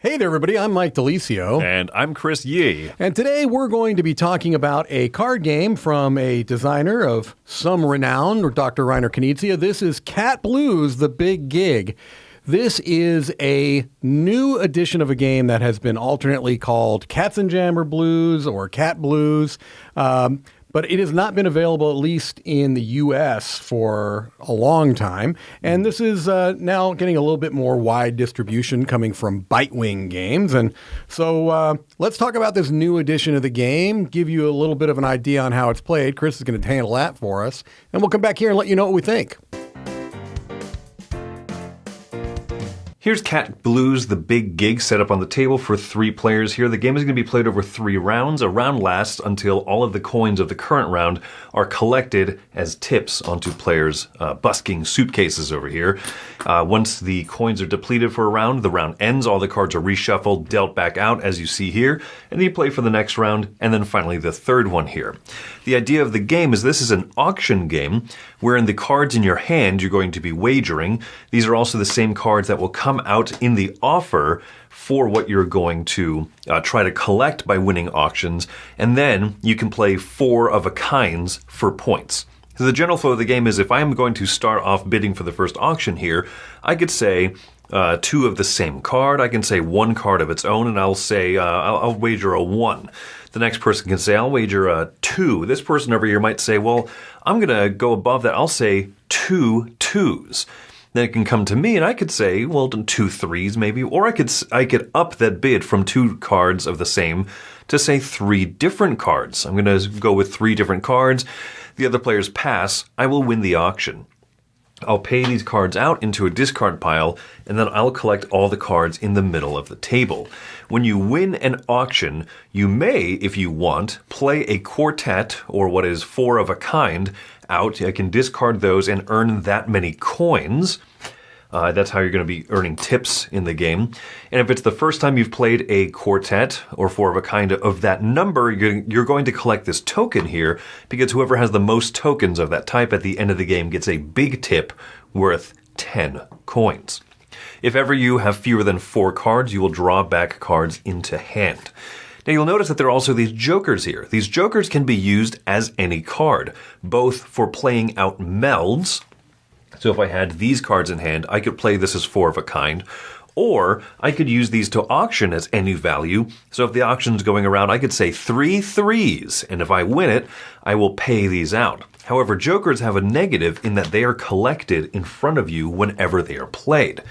Hey there, everybody. I'm Mike DeLisio. And I'm Chris Yee. And today we're going to be talking about a card game from a designer of some renown, Dr. Reiner Knizia. This is Cat Blues, The Big Gig. This is a new edition of a game that has been alternately called Katzenjammer Blues or Cat Blues. But it has not been available, at least in the U.S., for a long time. And this is now getting a little bit more wide distribution coming from Bitewing Games. And so let's talk about this new edition of the game, give you a little bit of an idea on how it's played. Chris is going to handle that for us. And we'll come back here and let you know what we think. Here's Cat Blues, The Big Gig, set up on the table for 3 players here. The game is going to be played over 3 rounds. A round lasts until all of the coins of the current round are collected as tips onto players' busking suitcases over here. Once the coins are depleted for a round, the round ends. All the cards are reshuffled, dealt back out, as you see here. And then you play for the next round, and then finally the third one here. The idea of the game is this is an auction game, wherein the cards in your hand you're going to be wagering. These are also the same cards that will come out in the offer for what you're going to try to collect by winning auctions, and then you can play 4 of a kinds for points. So the general flow of the game is if I'm going to start off bidding for the first auction here, I could say 2 of the same card. I can say 1 card of its own, and I'll say I'll wager a 1. The next person can say I'll wager a 2. This person over here might say, well, I'm going to go above that. I'll say 2 2s. Then it can come to me, and I could say, well, 2 3s maybe, or I could up that bid from 2 cards of the same to say 3 different cards. I'm going to go with 3 different cards. The other players pass. I will win the auction. I'll pay these cards out into a discard pile, and then I'll collect all the cards in the middle of the table. When you win an auction, you may, if you want, play a quartet, or what is 4 of a kind, out. I can discard those and earn that many coins. That's how you're going to be earning tips in the game. And if it's the first time you've played a quartet or 4 of a kind of that number, you're going to collect this token here, because whoever has the most tokens of that type at the end of the game gets a big tip worth 10 coins. If ever you have fewer than 4 cards, you will draw back cards into hand. Now you'll notice that there are also these jokers here. These jokers can be used as any card, both for playing out melds. So if I had these cards in hand, I could play this as 4 of a kind, or I could use these to auction as any value. So if the auction's going around, I could say 3 3s, and if I win it, I will pay these out. However, jokers have a negative in that they are collected in front of you whenever they are played.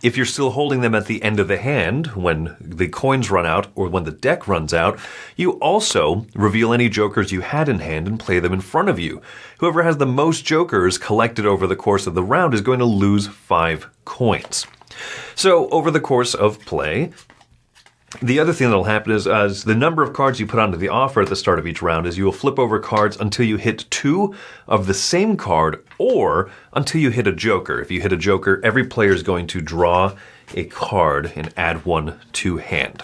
If you're still holding them at the end of the hand, when the coins run out or when the deck runs out, you also reveal any jokers you had in hand and play them in front of you. Whoever has the most jokers collected over the course of the round is going to lose 5 coins. So over the course of play, the other thing that will happen is the number of cards you put onto the offer at the start of each round is you will flip over cards until you hit 2 of the same card or until you hit a joker. If you hit a joker, every player is going to draw a card and add 1 to hand.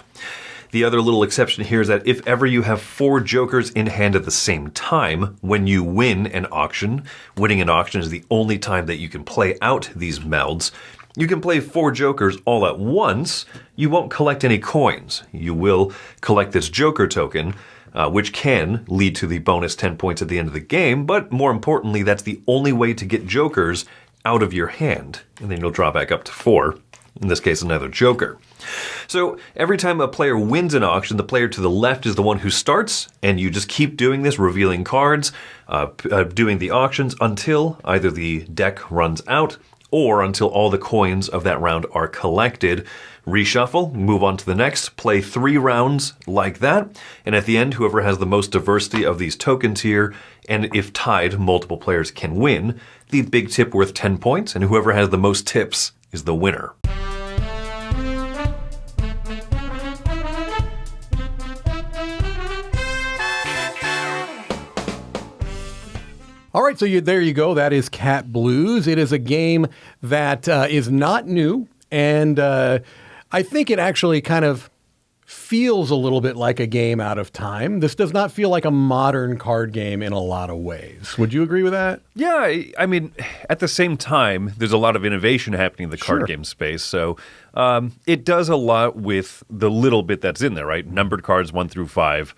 The other little exception here is that if ever you have 4 jokers in hand at the same time, when you win an auction, winning an auction is the only time that you can play out these melds. You can play 4 jokers all at once. You won't collect any coins. You will collect this joker token, which can lead to the bonus 10 points at the end of the game, but more importantly, that's the only way to get jokers out of your hand. And then you'll draw back up to 4, in this case another joker. So every time a player wins an auction, the player to the left is the one who starts, and you just keep doing this, revealing cards, doing the auctions until either the deck runs out or until all the coins of that round are collected. Reshuffle, move on to the next, play 3 rounds like that, and at the end, whoever has the most diversity of these tokens here, and if tied, multiple players can win, the big tip worth 10 points, and whoever has the most tips is the winner. All right, so there you go. That is Cat Blues. It is a game that is not new, and I think it actually kind of feels a little bit like a game out of time. This does not feel like a modern card game in a lot of ways. Would you agree with that? Yeah, I mean, at the same time, there's a lot of innovation happening in the card game space. So it does a lot with the little bit that's in there, right? Numbered cards 1 through 5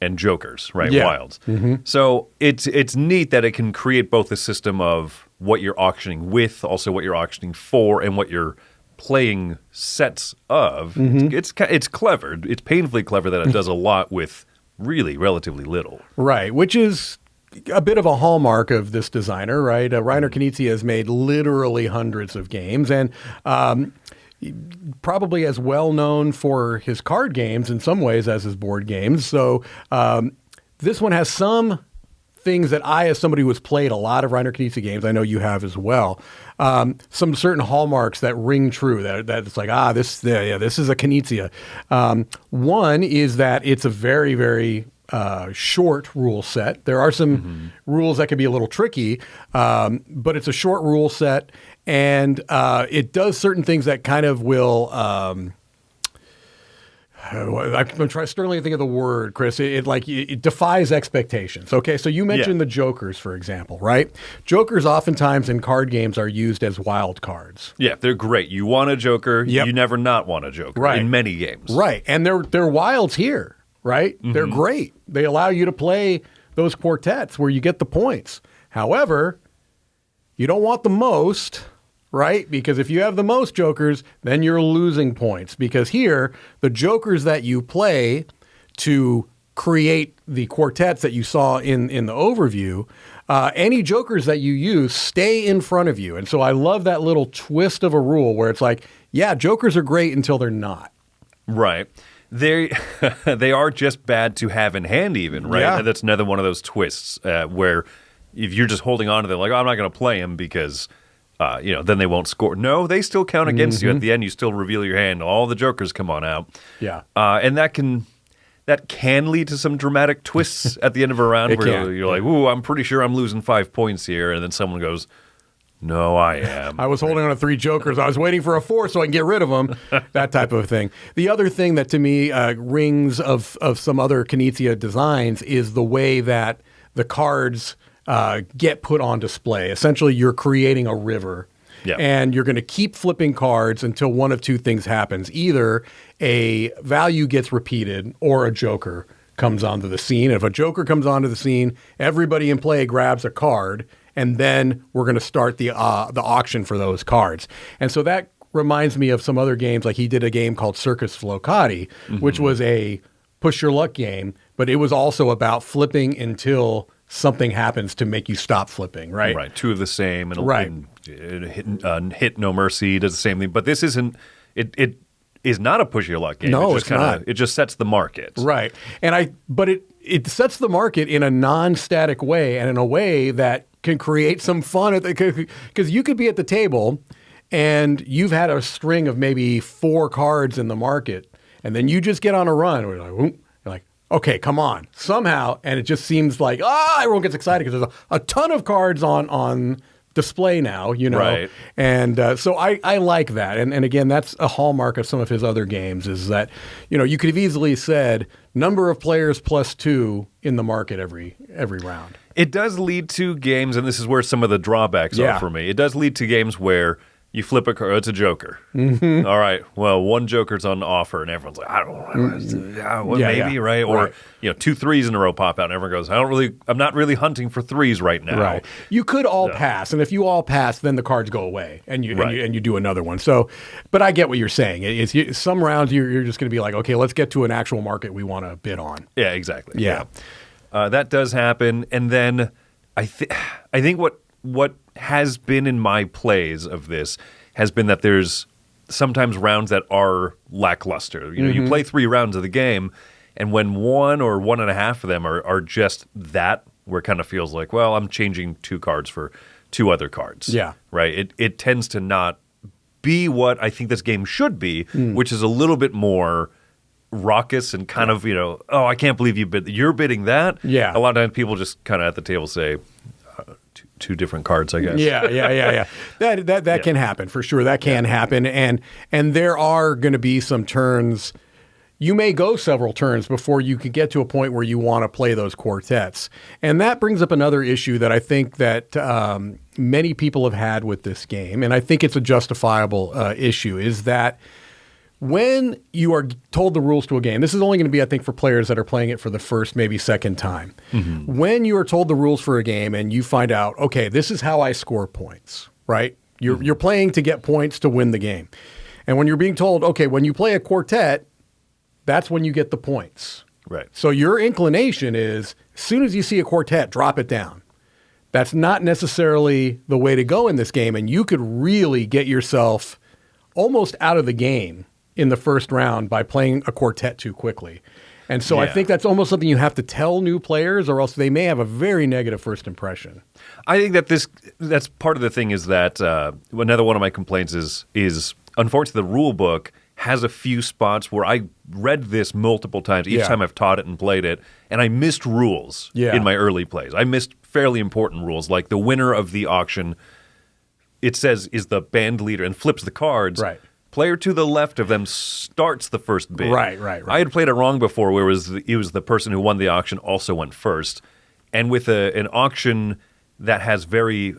and jokers, right? Yeah. Wilds. So it's neat that it can create both a system of what you're auctioning with, also what you're auctioning for, and what you're playing sets of. It's clever. It's painfully clever that it does a lot with really relatively little. Right, which is a bit of a hallmark of this designer, right? Reiner Knizia has made literally hundreds of games, and probably as well known for his card games in some ways as his board games. So this one has some things that I, as somebody who has played a lot of Reiner Knizia games, I know you have as well, some certain hallmarks that ring true, that it's like, this is a Knizia. One is that it's a very, very short rule set. There are some rules that can be a little tricky, but it's a short rule set, and it does certain things that kind of will... I'm trying sternly to think of the word, Chris. It defies expectations. Okay, so you mentioned the jokers, for example, right? Jokers oftentimes in card games are used as wild cards. Yeah, they're great. You want a joker, you never not want a joker in many games. Right, and they're wilds here, right? They're great. They allow you to play those quartets where you get the points. However, you don't want the most... right? Because if you have the most jokers, then you're losing points. Because here, the jokers that you play to create the quartets that you saw in the overview, any jokers that you use stay in front of you. And so I love that little twist of a rule where it's like, yeah, jokers are great until they're not. Right. They are just bad to have in hand even, right? Yeah. And that's another one of those twists where if you're just holding on to them, like, I'm not going to play him because... then they won't score. No, they still count against you. At the end, you still reveal your hand. All the jokers come on out. Yeah. And that can lead to some dramatic twists at the end of a round where you're like, ooh, I'm pretty sure I'm losing 5 points here. And then someone goes, no, I am. I was holding on to 3 jokers. I was waiting for a 4 so I can get rid of them. That type of thing. The other thing that to me rings of some other Knizia designs is the way that the cards... get put on display. Essentially, you're creating a river, and you're going to keep flipping cards until one of two things happens. Either a value gets repeated or a joker comes onto the scene. If a joker comes onto the scene, everybody in play grabs a card, and then we're going to start the auction for those cards. And so that reminds me of some other games, like he did a game called Circus Flocati, which was a push your luck game, but it was also about flipping until something happens to make you stop flipping, right? Right. 2 of the same. And hit no mercy does the same thing. But this isn't. It is not a push your luck game. No, it's not. It just sets the market. Right. But it sets the market in a non-static way and in a way that can create some fun because you could be at the table and you've had a string of maybe 4 cards in the market, and then you just get on a run. We're like, whoop. Okay, come on. Somehow, and it just seems like, everyone gets excited because there's a ton of cards on display now, Right. And so I like that. And again, that's a hallmark of some of his other games is that, you could have easily said number of players plus 2 in the market every round. It does lead to games, and this is where some of the drawbacks are for me. It does lead to games where you flip a card, it's a joker. All right, well, 1 joker's on offer, and everyone's like, I don't know, maybe, right? Or, 2 3s in a row pop out, and everyone goes, I'm not really hunting for 3s right now. Right. You could all pass, and if you all pass, then the cards go away, and you do another one. So, but I get what you're saying. Some rounds you're just going to be like, okay, let's get to an actual market we want to bid on. Yeah, exactly. Yeah. That does happen, and then I think what has been in my plays of this has been that there's sometimes rounds that are lackluster. You play 3 rounds of the game, and when 1 or 1.5 of them are just that, where it kind of feels like, well, I'm changing 2 cards for 2 other cards. Yeah. Right? It tends to not be what I think this game should be, which is a little bit more raucous and kind of, I can't believe you're bidding that. Yeah. A lot of times people just kind of at the table say, 2 different cards, I guess. Yeah. That can happen for sure. That can happen, and there are going to be some turns. you may go several turns before you could get to a point where you want to play those quartets. And that brings up another issue that I think that many people have had with this game, and I think it's a justifiable issue, is that when you are told the rules to a game, this is only going to be, I think, for players that are playing it for the first, maybe second time. Mm-hmm. When you are told the rules for a game and you find out, okay, this is how I score points, right? You're playing to get points to win the game. And when you're being told, okay, when you play a quartet, that's when you get the points. Right. So your inclination is, as soon as you see a quartet, drop it down. That's not necessarily the way to go in this game, and you could really get yourself almost out of the game in the first round by playing a quartet too quickly. And so I think that's almost something you have to tell new players, or else they may have a very negative first impression. I think that that's part of the thing is that another one of my complaints is unfortunately the rule book has a few spots where I read this multiple times, each time I've taught it and played it, and I missed rules in my early plays. I missed fairly important rules, like the winner of the auction, it says, is the band leader and flips the cards. Right. Player to the left of them starts the first bid. Right. I had played it wrong before, where it was the person who won the auction also went first. And with an auction that has very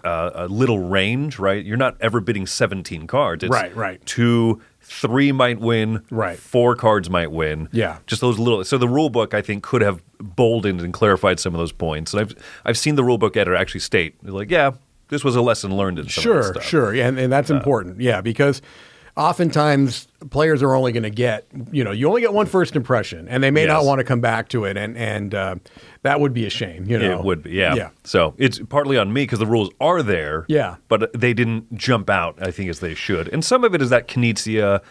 little range, right? You're not ever bidding 17 cards. It's right. 2, 3 might win. Right. 4 cards might win. Yeah. Just those little. So the rule book, I think, could have boldened and clarified some of those points. And I've seen the rule book editor actually state, like, yeah, this was a lesson learned in some of this stuff. Sure. And that's important. Yeah, because oftentimes players are only going to get, you only get one first impression, and they may not want to come back to it, and that would be a shame. It would be, yeah. So it's partly on me because the rules are there, but they didn't jump out, I think, as they should. And some of it is that Knizia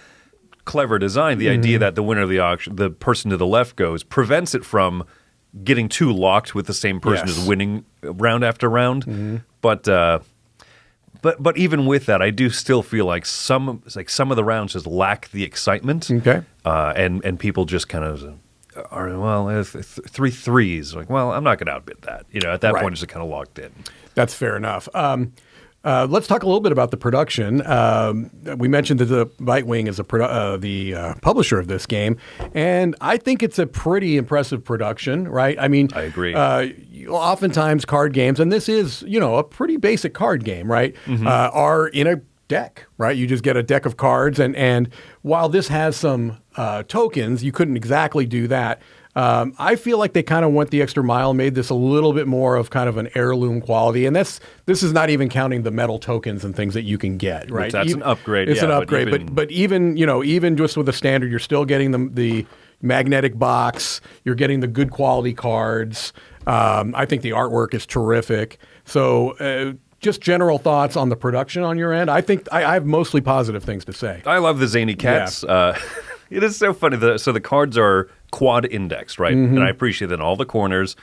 clever design, the idea that the winner of the auction, the person to the left goes, prevents it from getting too locked with the same person who's winning round after round. Mm-hmm. But even with that, I do still feel like some of the rounds just lack the excitement. Okay. And people just kind of are, 3 threes. Like, well, I'm not going to outbid that. At that point, it's just kind of locked in. That's fair enough. Let's talk a little bit about the production. We mentioned that the Bitewing is the publisher of this game, and I think it's a pretty impressive production, right? I mean, I agree. Oftentimes card games, and this is, a pretty basic card game, right, are in a deck, right? You just get a deck of cards, and while this has some tokens, you couldn't exactly do that. I feel like they kind of went the extra mile, made this a little bit more of kind of an heirloom quality, and this is not even counting the metal tokens and things that you can get, right? That's an upgrade. It's an upgrade, but even even just with the standard, you're still getting the magnetic box. You're getting the good quality cards. I think the artwork is terrific. So. Just general thoughts on the production on your end. I think I have mostly positive things to say. I love the zany cats. Yeah. It is so funny. So the cards are quad indexed, right? Mm-hmm. And I appreciate that in all the corners.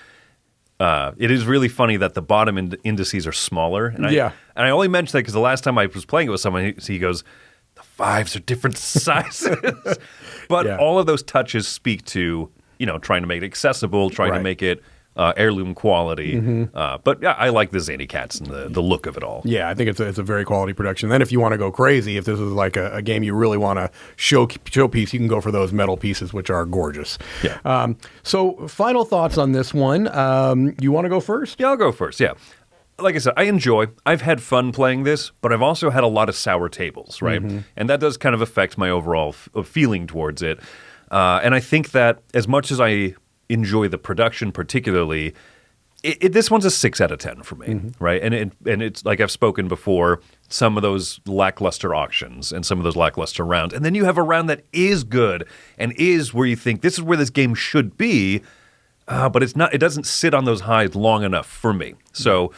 It is really funny that the bottom indices are smaller. And I only mention that because the last time I was playing it with someone, he goes, the 5s are different sizes. But all of those touches speak to, trying to make it accessible, trying to make it heirloom quality. Mm-hmm. But I like the zany cats and the look of it all. Yeah, I think it's a very quality production. Then if you want to go crazy, if this is like a game you really want to showpiece, you can go for those metal pieces, which are gorgeous. Yeah. So final thoughts on this one. You want to go first? Yeah, I'll go first, yeah. Like I said, I've had fun playing this, but I've also had a lot of sour tables, right? Mm-hmm. And that does kind of affect my overall feeling towards it. And I think that as much as I enjoy the production particularly, this one's a 6 out of 10 for me, right? And it's like I've spoken before, some of those lackluster auctions and some of those lackluster rounds. And then you have a round that is good and is where you think this is where this game should be, but it's not. It doesn't sit on those highs long enough for me. So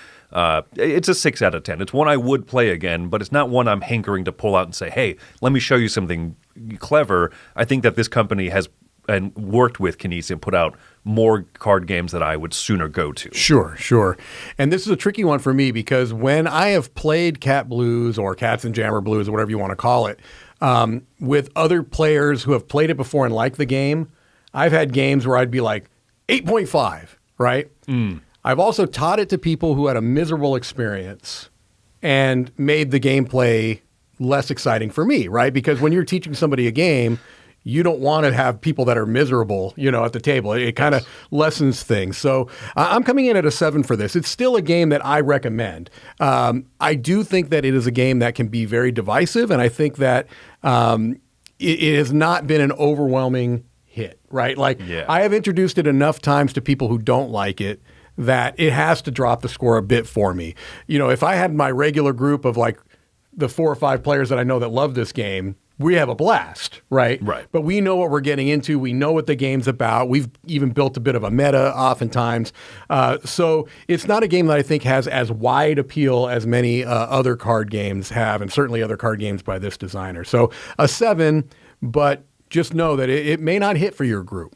it's a 6 out of 10. It's one I would play again, but it's not one I'm hankering to pull out and say, hey, let me show you something clever. I think that this company has and worked with Knizia and put out more card games that I would sooner go to. Sure. And this is a tricky one for me because when I have played Cat Blues or Cats and Jammer Blues or whatever you want to call it, with other players who have played it before and liked the game, I've had games where I'd be like 8.5, right? I've also taught it to people who had a miserable experience and made the gameplay less exciting for me, right? Because when you're teaching somebody a game, you don't want to have people that are miserable, at the table. It kind of lessens things. So I'm coming in at a 7 for this. It's still a game that I recommend. I do think that it is a game that can be very divisive, and I think that it has not been an overwhelming hit, right? I have introduced it enough times to people who don't like it that it has to drop the score a bit for me. If I had my regular group of the 4 or 5 players that I know that love this game, we have a blast, right? Right. But we know what we're getting into. We know what the game's about. We've even built a bit of a meta oftentimes. So it's not a game that I think has as wide appeal as many other card games have, and certainly other card games by this designer. So a 7, but just know that it may not hit for your group.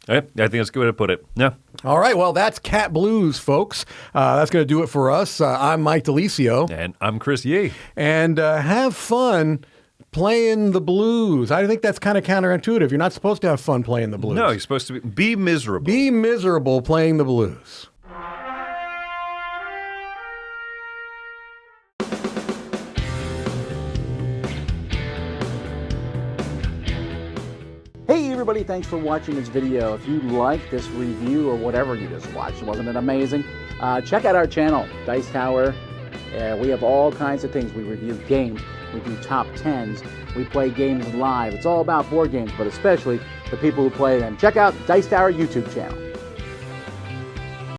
I think that's a good way to put it. Yeah. All right. Well, that's Cat Blues, folks. That's going to do it for us. I'm Mike DeLisio. And I'm Chris Yee. And have fun playing the blues. I think that's kind of counterintuitive. You're not supposed to have fun playing the blues. No, you're supposed to be miserable. Be miserable playing the blues. Hey everybody, thanks for watching this video. If you like this review or whatever you just watched, wasn't it amazing? Check out our channel, Dice Tower. We have all kinds of things. We review games, we do top 10s, we play games live. It's all about board games, but especially the people who play them. Check out Dice Tower YouTube channel.